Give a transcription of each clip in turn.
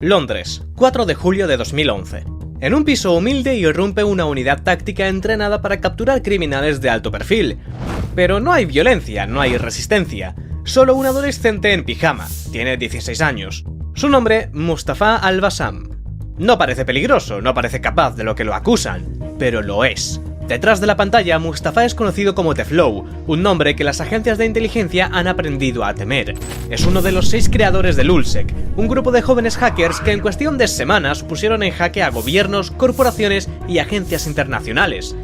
Londres, 4 de julio de 2011. En un piso humilde irrumpe una unidad táctica entrenada para capturar criminales de alto perfil. Pero no hay violencia, no hay resistencia. Solo un adolescente en pijama. Tiene 16 años. Su nombre, Mustafa Al-Bassam. No parece peligroso, no parece capaz de lo que lo acusan, pero lo es. Detrás de la pantalla, Mustafa es conocido como The Flow, un nombre que las agencias de inteligencia han aprendido a temer. Es uno de los 6 creadores de Lulzsec, un grupo de jóvenes hackers que en cuestión de semanas pusieron en jaque a gobiernos, corporaciones y agencias internacionales.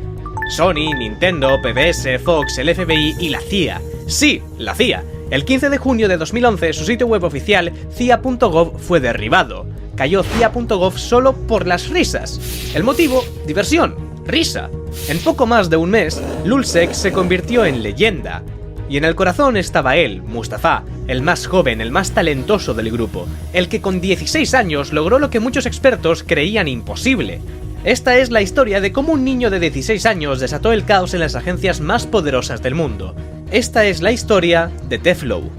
Sony, Nintendo, PBS, Fox, el FBI y la CIA. Sí, la CIA. El 15 de junio de 2011 su sitio web oficial, cia.gov, fue derribado. Cayó cia.gov solo por las risas. El motivo, diversión. Risa. En poco más de un mes, Lulzsec se convirtió en leyenda. Y en el corazón estaba él, Mustafa, el más joven, el más talentoso del grupo, el que con 16 años logró lo que muchos expertos creían imposible. Esta es la historia de cómo un niño de 16 años desató el caos en las agencias más poderosas del mundo. Esta es la historia de The Flow.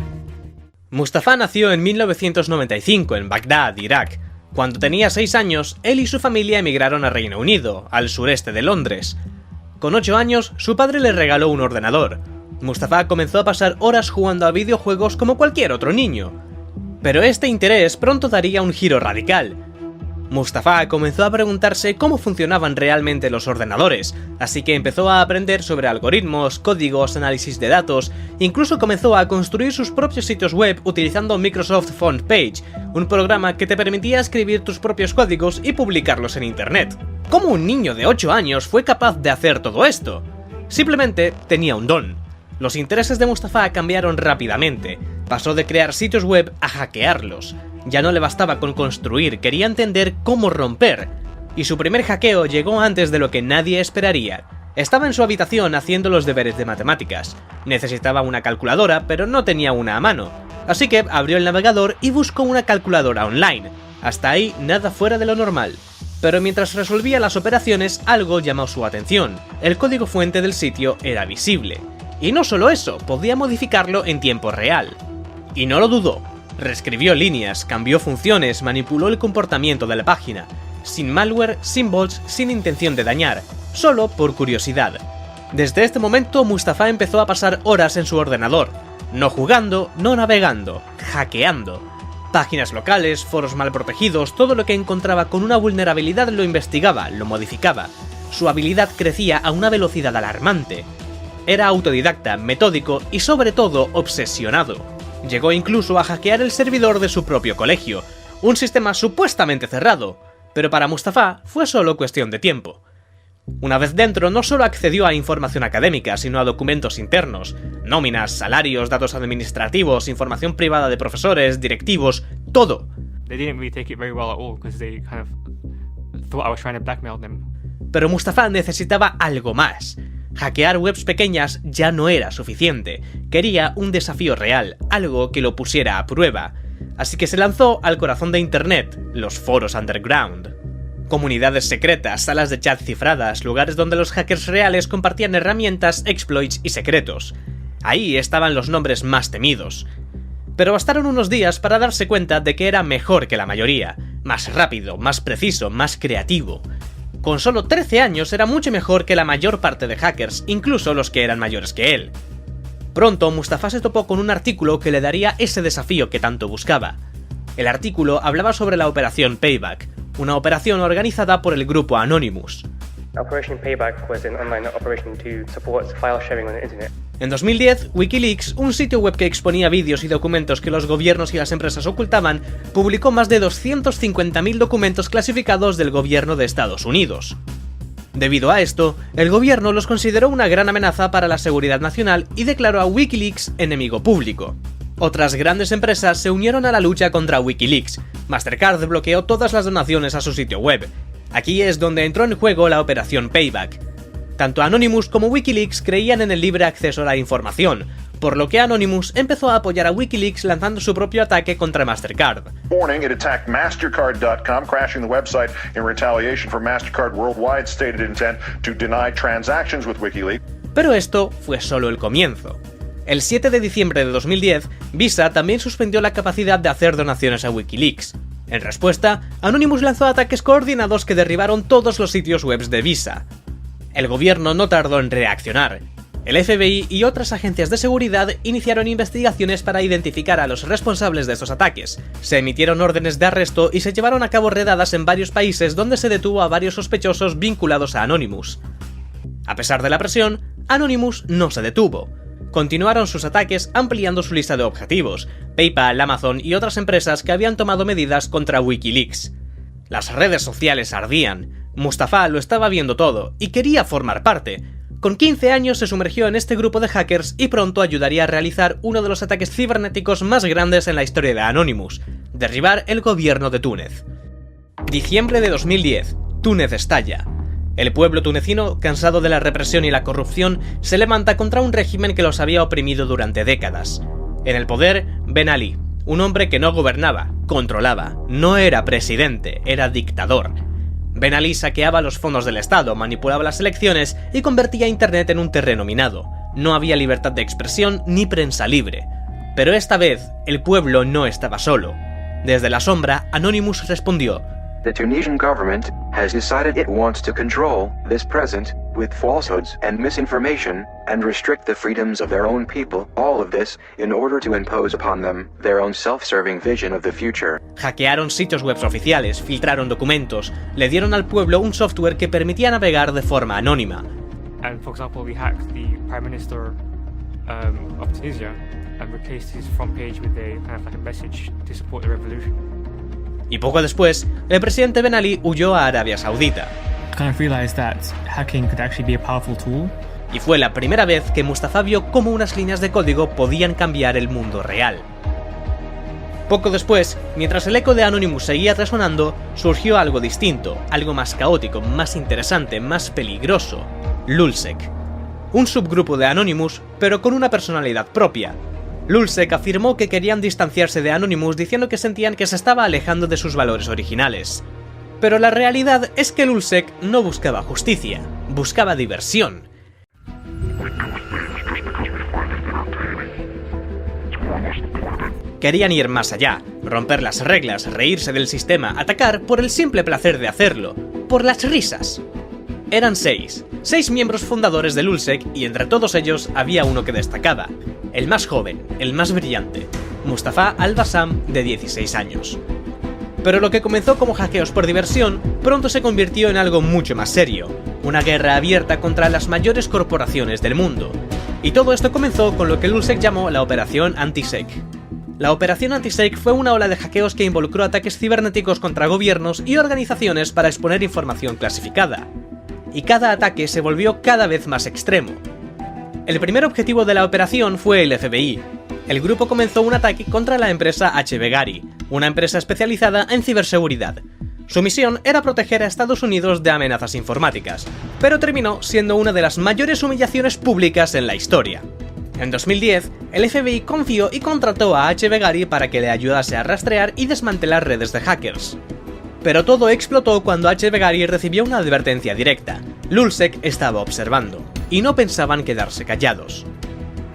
Mustafa nació en 1995 en Bagdad, Irak. Cuando tenía 6 años, él y su familia emigraron a Reino Unido, al sureste de Londres. Con 8 años, su padre le regaló un ordenador. Mustafa comenzó a pasar horas jugando a videojuegos como cualquier otro niño. Pero este interés pronto daría un giro radical. Mustafa comenzó a preguntarse cómo funcionaban realmente los ordenadores, así que empezó a aprender sobre algoritmos, códigos, análisis de datos, incluso comenzó a construir sus propios sitios web utilizando Microsoft FrontPage, un programa que te permitía escribir tus propios códigos y publicarlos en internet. ¿Cómo un niño de 8 años fue capaz de hacer todo esto? Simplemente tenía un don. Los intereses de Mustafa cambiaron rápidamente. Pasó de crear sitios web a hackearlos. Ya no le bastaba con construir, quería entender cómo romper. Y su primer hackeo llegó antes de lo que nadie esperaría. Estaba en su habitación haciendo los deberes de matemáticas. Necesitaba una calculadora, pero no tenía una a mano. Así que abrió el navegador y buscó una calculadora online. Hasta ahí nada fuera de lo normal. Pero mientras resolvía las operaciones, algo llamó su atención. El código fuente del sitio era visible. Y no solo eso, podía modificarlo en tiempo real. Y no lo dudó. Reescribió líneas, cambió funciones, manipuló el comportamiento de la página. Sin malware, sin bots, sin intención de dañar. Solo por curiosidad. Desde este momento, Mustafa empezó a pasar horas en su ordenador. No jugando, no navegando, hackeando. Páginas locales, foros mal protegidos, todo lo que encontraba con una vulnerabilidad lo investigaba, lo modificaba. Su habilidad crecía a una velocidad alarmante. Era autodidacta, metódico y sobre todo obsesionado. Llegó incluso a hackear el servidor de su propio colegio, un sistema supuestamente cerrado, pero para Mustafa fue solo cuestión de tiempo. Una vez dentro, no solo accedió a información académica, sino a documentos internos, nóminas, salarios, datos administrativos, información privada de profesores, directivos, todo. Pero Mustafa necesitaba algo más. Hackear webs pequeñas ya no era suficiente, quería un desafío real, algo que lo pusiera a prueba. Así que se lanzó al corazón de internet, los foros underground. Comunidades secretas, salas de chat cifradas, lugares donde los hackers reales compartían herramientas, exploits y secretos. Ahí estaban los nombres más temidos. Pero bastaron unos días para darse cuenta de que era mejor que la mayoría, más rápido, más preciso, más creativo. Con solo 13 años era mucho mejor que la mayor parte de hackers, incluso los que eran mayores que él. Pronto Mustafa se topó con un artículo que le daría ese desafío que tanto buscaba. El artículo hablaba sobre la Operación Payback, una operación organizada por el grupo Anonymous. Operation Payback was an online operation to support file sharing on the internet. En 2010, Wikileaks, un sitio web que exponía vídeos y documentos que los gobiernos y las empresas ocultaban, publicó más de 250.000 documentos clasificados del gobierno de Estados Unidos. Debido a esto, el gobierno los consideró una gran amenaza para la seguridad nacional y declaró a Wikileaks enemigo público. Otras grandes empresas se unieron a la lucha contra Wikileaks. Mastercard bloqueó todas las donaciones a su sitio web. Aquí es donde entró en juego la Operación Payback. Tanto Anonymous como Wikileaks creían en el libre acceso a la información, por lo que Anonymous empezó a apoyar a Wikileaks lanzando su propio ataque contra Mastercard. Morning, it attacked Mastercard.com, crashing the website in retaliation for Mastercard Worldwide's stated intent to deny transactions with WikiLeaks. Pero esto fue solo el comienzo. El 7 de diciembre de 2010, Visa también suspendió la capacidad de hacer donaciones a Wikileaks. En respuesta, Anonymous lanzó ataques coordinados que derribaron todos los sitios web de Visa. El gobierno no tardó en reaccionar. El FBI y otras agencias de seguridad iniciaron investigaciones para identificar a los responsables de estos ataques. Se emitieron órdenes de arresto y se llevaron a cabo redadas en varios países donde se detuvo a varios sospechosos vinculados a Anonymous. A pesar de la presión, Anonymous no se detuvo. Continuaron sus ataques ampliando su lista de objetivos, PayPal, Amazon y otras empresas que habían tomado medidas contra Wikileaks. Las redes sociales ardían, Mustafa lo estaba viendo todo y quería formar parte. Con 15 años se sumergió en este grupo de hackers y pronto ayudaría a realizar uno de los ataques cibernéticos más grandes en la historia de Anonymous, derribar el gobierno de Túnez. Diciembre de 2010, Túnez estalla. El pueblo tunecino, cansado de la represión y la corrupción, se levanta contra un régimen que los había oprimido durante décadas. En el poder, Ben Ali, un hombre que no gobernaba, controlaba, no era presidente, era dictador. Ben Ali saqueaba los fondos del Estado, manipulaba las elecciones y convertía Internet en un terreno minado. No había libertad de expresión ni prensa libre. Pero esta vez, el pueblo no estaba solo. Desde la sombra, Anonymous respondió: The Tunisian government has decided it wants to control this present with falsehoods and misinformation and restrict the freedoms of their own people, all of this in order to impose upon them their own self-serving vision of the future. Hackearon sitios web oficiales, filtraron documentos, le dieron al pueblo un software que permitía navegar de forma anónima. And for example, we hacked the Prime Minister of Tunisia and replaced his front page with a kind of like a message to support the revolution. Y poco después, el presidente Ben Ali huyó a Arabia Saudita. Y fue la primera vez que Mustafa vio cómo unas líneas de código podían cambiar el mundo real. Poco después, mientras el eco de Anonymous seguía resonando, surgió algo distinto, algo más caótico, más interesante, más peligroso: Lulzsec. Un subgrupo de Anonymous, pero con una personalidad propia. Lulzsec afirmó que querían distanciarse de Anonymous diciendo que sentían que se estaba alejando de sus valores originales. Pero la realidad es que Lulzsec no buscaba justicia, buscaba diversión. Querían ir más allá, romper las reglas, reírse del sistema, atacar por el simple placer de hacerlo, por las risas. Eran seis miembros fundadores de Lulzsec y entre todos ellos había uno que destacaba, el más joven, el más brillante, Mustafa Al-Bassam, de 16 años. Pero lo que comenzó como hackeos por diversión, pronto se convirtió en algo mucho más serio, una guerra abierta contra las mayores corporaciones del mundo. Y todo esto comenzó con lo que Lulzsec llamó la Operación Anti-Sec. La Operación Anti-Sec fue una ola de hackeos que involucró ataques cibernéticos contra gobiernos y organizaciones para exponer información clasificada. Y cada ataque se volvió cada vez más extremo. El primer objetivo de la operación fue el FBI. El grupo comenzó un ataque contra la empresa HBGary, una empresa especializada en ciberseguridad. Su misión era proteger a Estados Unidos de amenazas informáticas, pero terminó siendo una de las mayores humillaciones públicas en la historia. En 2010, el FBI confió y contrató a HBGary para que le ayudase a rastrear y desmantelar redes de hackers. Pero todo explotó cuando HBGary recibió una advertencia directa: Lulzsec estaba observando, y no pensaban quedarse callados.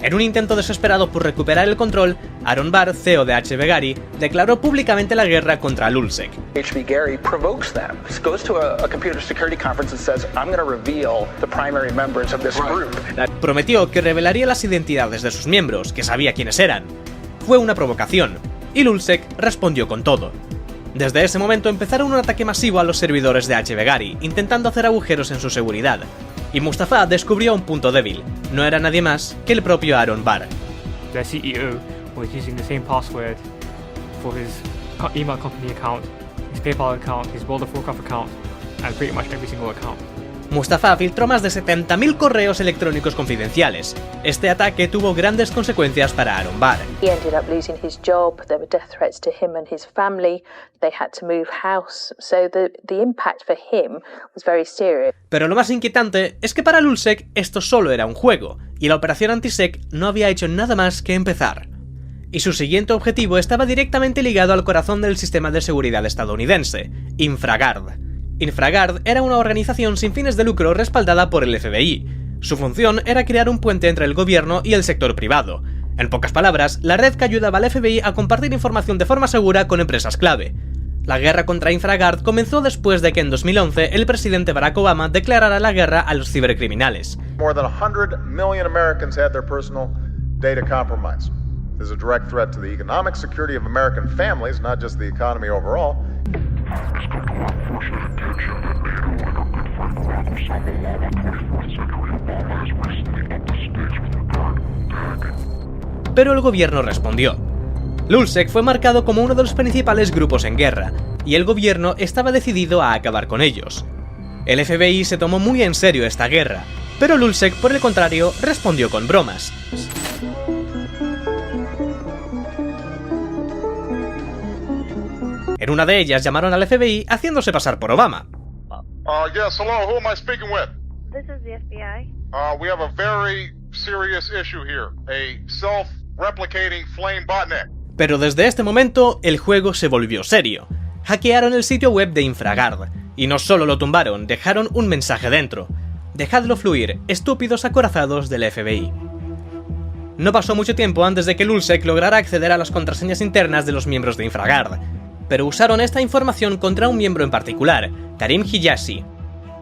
En un intento desesperado por recuperar el control, Aaron Barr, CEO de HBGary, declaró públicamente la guerra contra Lulzsec. HBGary provokes them, goes to a computer security conference and says, I'm going to reveal the primary members of this group. Prometió que revelaría las identidades de sus miembros, que sabía quiénes eran. Fue una provocación, y Lulzsec respondió con todo. Desde ese momento empezaron un ataque masivo a los servidores de HBGary, intentando hacer agujeros en su seguridad. Y Mustafa descubrió un punto débil: no era nadie más que el propio Aaron Barr. The CEO was using the same password for his email company account, his PayPal account, his World of Warcraft account, and pretty much every single account. Mustafa filtró más de 70.000 correos electrónicos confidenciales. Este ataque tuvo grandes consecuencias para Aaron Barr. He ended up losing his job, there were death threats to him and his family, they had to move house, so the impact for him was very serious. Pero lo más inquietante es que para Lulzsec esto solo era un juego, y la operación Anti-Sec no había hecho nada más que empezar. Y su siguiente objetivo estaba directamente ligado al corazón del sistema de seguridad estadounidense, InfraGard. InfraGard era una organización sin fines de lucro respaldada por el FBI. Su función era crear un puente entre el gobierno y el sector privado. En pocas palabras, la red que ayudaba al FBI a compartir información de forma segura con empresas clave. La guerra contra InfraGard comenzó después de que en 2011 el presidente Barack Obama declarara la guerra a los cibercriminales. More than 100 million Americans had their personal data compromised. This is a direct threat to the economic security of American families, not just the economy overall. Pero el gobierno respondió. Lulzsec fue marcado como uno de los principales grupos en guerra, y el gobierno estaba decidido a acabar con ellos. El FBI se tomó muy en serio esta guerra, pero Lulzsec, por el contrario, respondió con bromas. En una de ellas llamaron al FBI haciéndose pasar por Obama. Yes, hello, who am I speaking with? This is the FBI. We have a very serious issue here, a self-replicating flame botnet. Pero desde este momento, el juego se volvió serio. Hackearon el sitio web de InfraGard, y no solo lo tumbaron, dejaron un mensaje dentro. Dejadlo fluir, estúpidos acorazados del FBI. No pasó mucho tiempo antes de que Lulzsec lograra acceder a las contraseñas internas de los miembros de InfraGard, pero usaron esta información contra un miembro en particular, Karim Hijazi.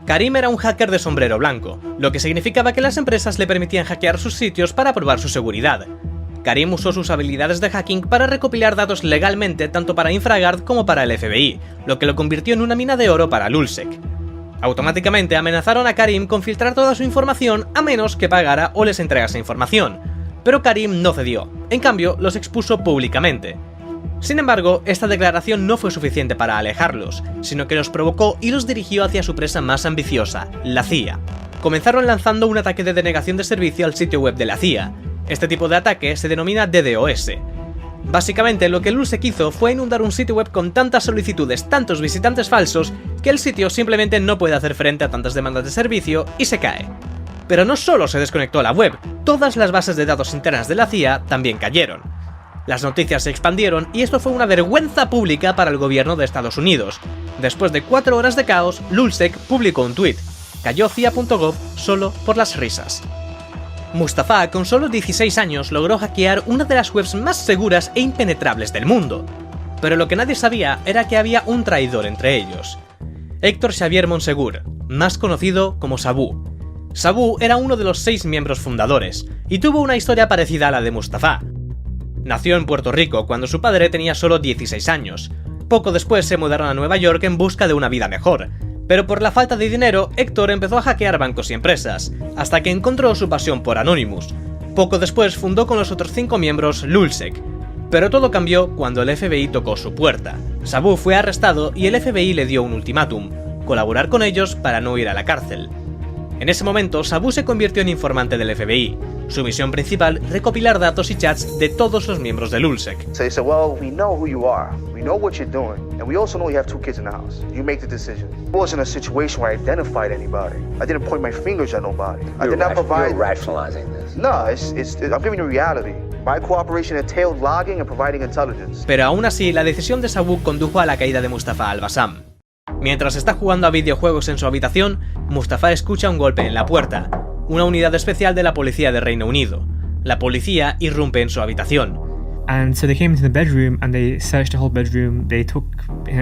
Karim era un hacker de sombrero blanco, lo que significaba que las empresas le permitían hackear sus sitios para probar su seguridad. Karim usó sus habilidades de hacking para recopilar datos legalmente tanto para InfraGard como para el FBI, lo que lo convirtió en una mina de oro para Lulzsec. Automáticamente amenazaron a Karim con filtrar toda su información a menos que pagara o les entregase información, pero Karim no cedió, en cambio los expuso públicamente. Sin embargo, esta declaración no fue suficiente para alejarlos, sino que los provocó y los dirigió hacia su presa más ambiciosa, la CIA. Comenzaron lanzando un ataque de denegación de servicio al sitio web de la CIA. Este tipo de ataque se denomina DDoS. Básicamente lo que Lulzsec hizo fue inundar un sitio web con tantas solicitudes, tantos visitantes falsos, que el sitio simplemente no puede hacer frente a tantas demandas de servicio y se cae. Pero no solo se desconectó la web, todas las bases de datos internas de la CIA también cayeron. Las noticias se expandieron y esto fue una vergüenza pública para el gobierno de Estados Unidos. Después de 4 horas de caos, Lulzsec publicó un tuit: cayó CIA.gov solo por las risas. Mustafa, con solo 16 años, logró hackear una de las webs más seguras e impenetrables del mundo. Pero lo que nadie sabía era que había un traidor entre ellos. Héctor Xavier Monsegur, más conocido como Sabu. Sabu era uno de los 6 miembros fundadores, y tuvo una historia parecida a la de Mustafa. Nació en Puerto Rico cuando su padre tenía solo 16 años. Poco después se mudaron a Nueva York en busca de una vida mejor. Pero por la falta de dinero, Héctor empezó a hackear bancos y empresas, hasta que encontró su pasión por Anonymous. Poco después fundó con los otros 5 miembros Lulzsec. Pero todo cambió cuando el FBI tocó su puerta. Sabu fue arrestado y el FBI le dio un ultimátum: colaborar con ellos para no ir a la cárcel. En ese momento, Sabu se convirtió en informante del FBI. Su misión principal, recopilar datos y chats de todos los miembros de Lulzsec. So they said, well, we know who you are, we know what you're doing, and we also know you have 2 kids in the house. You make the decision. It wasn't a situation where I identified anybody. I didn't point my fingers at nobody. I did not provide... You're rationalizing this. No, I'm giving you reality. My cooperation entailed logging and providing intelligence. Pero aún así, la decisión de Sabu condujo a la caída de Mustafa al-Bassam. Mientras está jugando a videojuegos en su habitación, Mustafa escucha un golpe en la puerta. Una unidad especial de la policía de Reino Unido. La policía irrumpe en su habitación. And so they came into the bedroom and they searched the whole bedroom. They took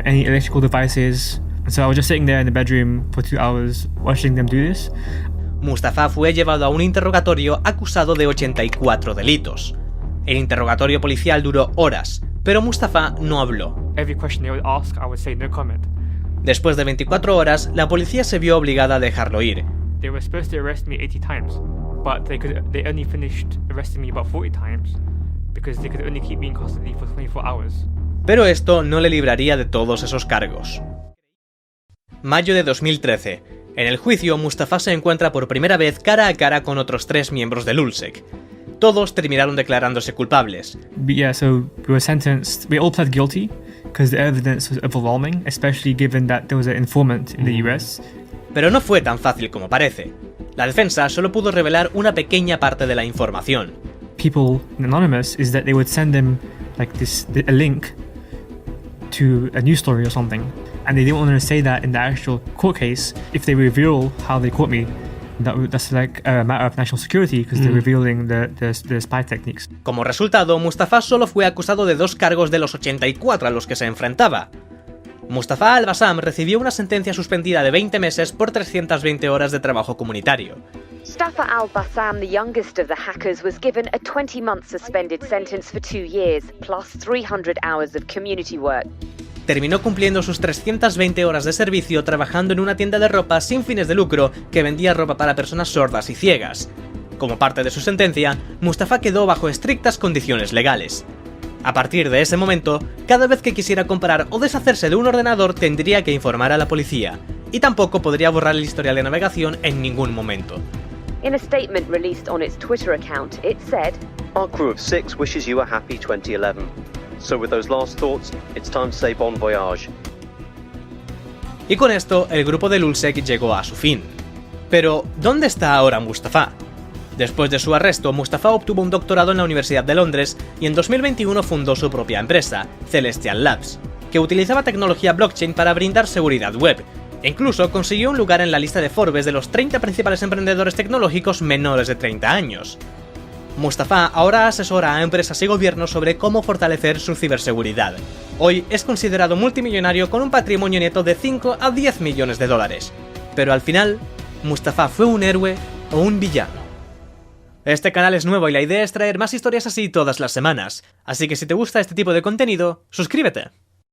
any electrical devices. And so I was just sitting there in the bedroom for 2 hours watching them do this. Mustafa fue llevado a un interrogatorio acusado de 84 delitos. El interrogatorio policial duró horas, pero Mustafa no habló. Every question they would ask, I would say no comment. Después de 24 horas, la policía se vio obligada a dejarlo ir. They were supposed to arrest me 80 times, but they only finished arresting me about 40 times because they could only keep me in custody for 24 hours. Pero esto no le libraría de todos esos cargos. Mayo de 2013. En el juicio, Mustafa se encuentra por primera vez cara a cara con otros 3 miembros de Lulzsec. Todos terminaron declarándose culpables. Yeah, so we were sentenced. We all pled guilty because the evidence was overwhelming, especially given that there was an informant in the US. Pero no fue tan fácil como parece. La defensa solo pudo revelar una pequeña parte de la información. People anonymous is that they would send them like a link to a news story or something, and they didn't want to say that in the actual court case if they reveal how they caught me. That's like a matter of national security because they're revealing the spy techniques. Como resultado, Mustafa solo fue acusado de 2 cargos de los 84 a los que se enfrentaba. Mustafa al-Bassam recibió una sentencia suspendida de 20 meses por 320 horas de trabajo comunitario. Mustafa al-Bassam, the youngest of the hackers, was given a 20-month suspended sentence for 2 years, plus 300 hours of community work. Terminó cumpliendo sus 320 horas de servicio trabajando en una tienda de ropa sin fines de lucro que vendía ropa para personas sordas y ciegas. Como parte de su sentencia, Mustafa quedó bajo estrictas condiciones legales. A partir de ese momento, cada vez que quisiera comprar o deshacerse de un ordenador tendría que informar a la policía, y tampoco podría borrar el historial de navegación en ningún momento. In a statement released on its Twitter account, it said, "Our crew of 6 wishes you a happy 2011. So with those last thoughts, it's time to say bon voyage." Y con esto, el grupo de Lulzsec llegó a su fin. Pero, ¿dónde está ahora Mustafa? Después de su arresto, Mustafa obtuvo un doctorado en la Universidad de Londres y en 2021 fundó su propia empresa, Celestial Labs, que utilizaba tecnología blockchain para brindar seguridad web, e incluso consiguió un lugar en la lista de Forbes de los 30 principales emprendedores tecnológicos menores de 30 años. Mustafa ahora asesora a empresas y gobiernos sobre cómo fortalecer su ciberseguridad. Hoy es considerado multimillonario con un patrimonio neto de 5 a 10 millones de dólares. Pero al final, ¿Mustafa fue un héroe o un villano? Este canal es nuevo y la idea es traer más historias así todas las semanas, así que si te gusta este tipo de contenido, suscríbete.